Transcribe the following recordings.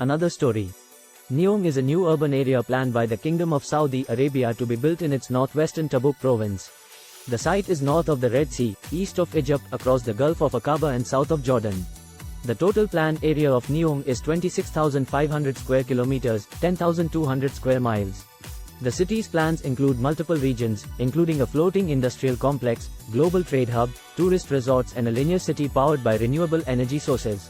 Another story. Neom is a new urban area planned by the Kingdom of Saudi Arabia to be built in its northwestern Tabuk province. The site is north of the Red Sea, east of Egypt, across the Gulf of Aqaba and south of Jordan. The total planned area of Neom is 26,500 square kilometers, 10,200 square miles. The city's plans include multiple regions, including a floating industrial complex, global trade hub, tourist resorts and a linear city powered by renewable energy sources.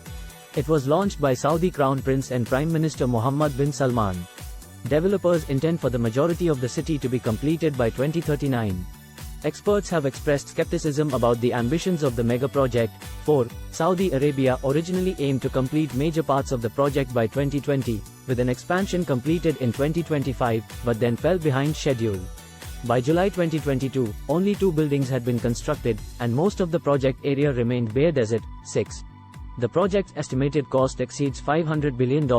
It was launched by Saudi Crown Prince and Prime Minister Mohammed bin Salman. Developers intend for the majority of the city to be completed by 2039. Experts have expressed skepticism about the ambitions of the mega project. Saudi Arabia originally aimed to complete major parts of the project by 2020, with an expansion completed in 2025, but then fell behind schedule. By July 2022, only 2 buildings had been constructed, and most of the project area remained bare desert. The project's estimated cost exceeds $500 billion.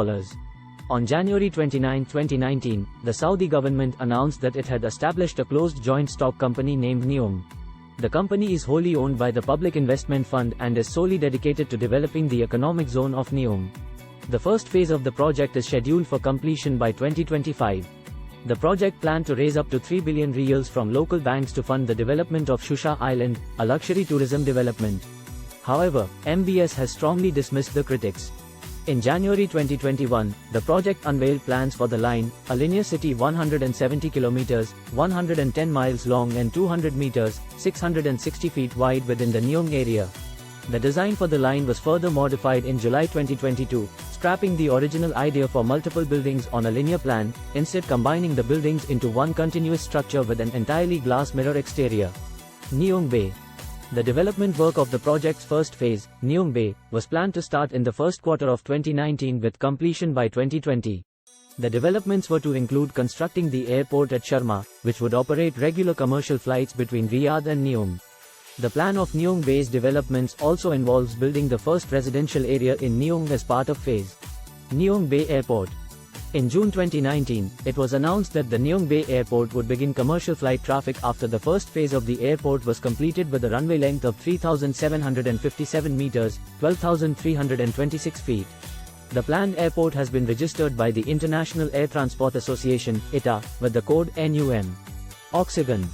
On January 29, 2019, the Saudi government announced that it had established a closed joint stock company named Neom. The company is wholly owned by the Public Investment Fund and is solely dedicated to developing the economic zone of Neom. The first phase of the project is scheduled for completion by 2025. The project planned to raise up to 3 billion riyals from local banks to fund the development of Shusha Island, a luxury tourism development. However, MBS has strongly dismissed the critics. In January 2021, the project unveiled plans for the line, a linear city 170 kilometers, 110 miles long and 200 meters, 660 feet wide within the Neom area. The design for the line was further modified in July 2022, scrapping the original idea for multiple buildings on a linear plan, instead combining the buildings into one continuous structure with an entirely glass mirror exterior. Neom Bay. The development work of the project's first phase, Neom Bay, was planned to start in the first quarter of 2019 with completion by 2020. The developments were to include constructing the airport at Sharma, which would operate regular commercial flights between Riyadh and Neom. The plan of Neom Bay's developments also involves building the first residential area in Neom as part of phase. Neom Bay Airport. In June 2019, it was announced that the Neom Bay Airport would begin commercial flight traffic after the first phase of the airport was completed with a runway length of 3,757 meters, 12,326 feet. The planned airport has been registered by the International Air Transport Association, ITA, with the code NUM. Oxygen.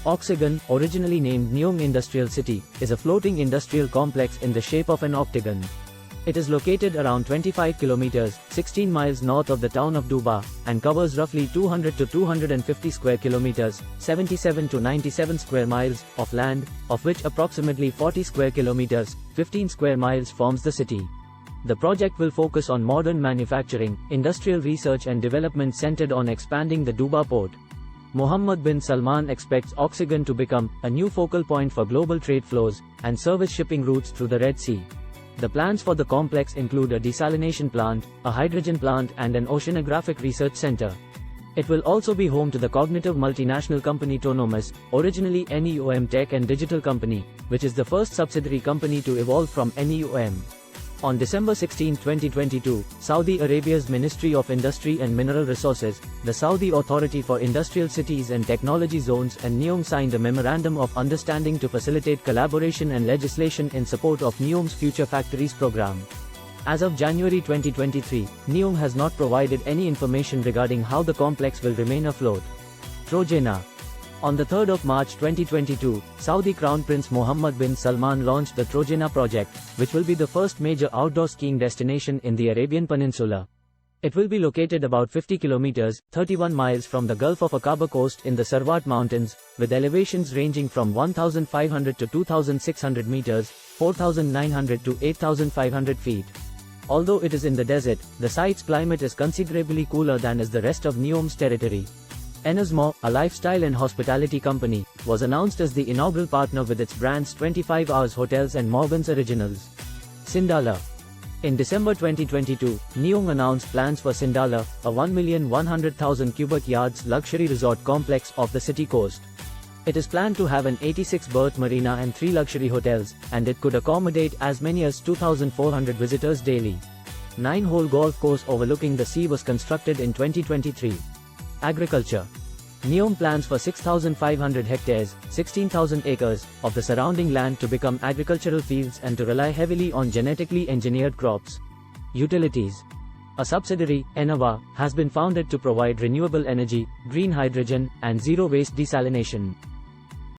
Oxygen, originally named Neom Industrial City, is a floating industrial complex in the shape of an octagon. It is located around 25 kilometers, 16 miles north of the town of Duba, and covers roughly 200 to 250 square kilometers, 77 to 97 square miles, of land, of which approximately 40 square kilometers, 15 square miles forms the city. The project will focus on modern manufacturing, industrial research and development centered on expanding the Duba port. Mohammed bin Salman expects Oxygen to become a new focal point for global trade flows and service shipping routes through the Red Sea. The plans for the complex include a desalination plant, a hydrogen plant and an oceanographic research center. It will also be home to the cognitive multinational company Tonomus, originally Neom Tech and Digital Company, which is the first subsidiary company to evolve from Neom. On December 16, 2022, Saudi Arabia's Ministry of Industry and Mineral Resources, the Saudi Authority for Industrial Cities and Technology Zones and Neom signed a Memorandum of Understanding to facilitate collaboration and legislation in support of Neom's Future Factories program. As of January 2023, Neom has not provided any information regarding how the complex will remain afloat. Trojena. On the 3rd of March 2022, Saudi Crown Prince Mohammed bin Salman launched the Trojena project, which will be the first major outdoor skiing destination in the Arabian Peninsula. It will be located about 50 kilometers, 31 miles from the Gulf of Aqaba coast in the Sarwat Mountains, with elevations ranging from 1,500 to 2,600 meters, 4,900 to 8,500 feet. Although it is in the desert, the site's climate is considerably cooler than is the rest of Neom's territory. Enesmo, a lifestyle and hospitality company, was announced as the inaugural partner with its brands 25 Hours Hotels and Morgan's Originals. Sindala. In December 2022, Neom announced plans for Sindala, a 1,100,000 cubic yards luxury resort complex off the city coast. It is planned to have an 86-berth marina and 3 luxury hotels, and it could accommodate as many as 2,400 visitors daily. 9-hole golf course overlooking the sea was constructed in 2023. Agriculture. Neom plans for 6,500 hectares, 16,000 acres, of the surrounding land to become agricultural fields and to rely heavily on genetically engineered crops. Utilities. A subsidiary, Enava, has been founded to provide renewable energy, green hydrogen, and zero-waste desalination.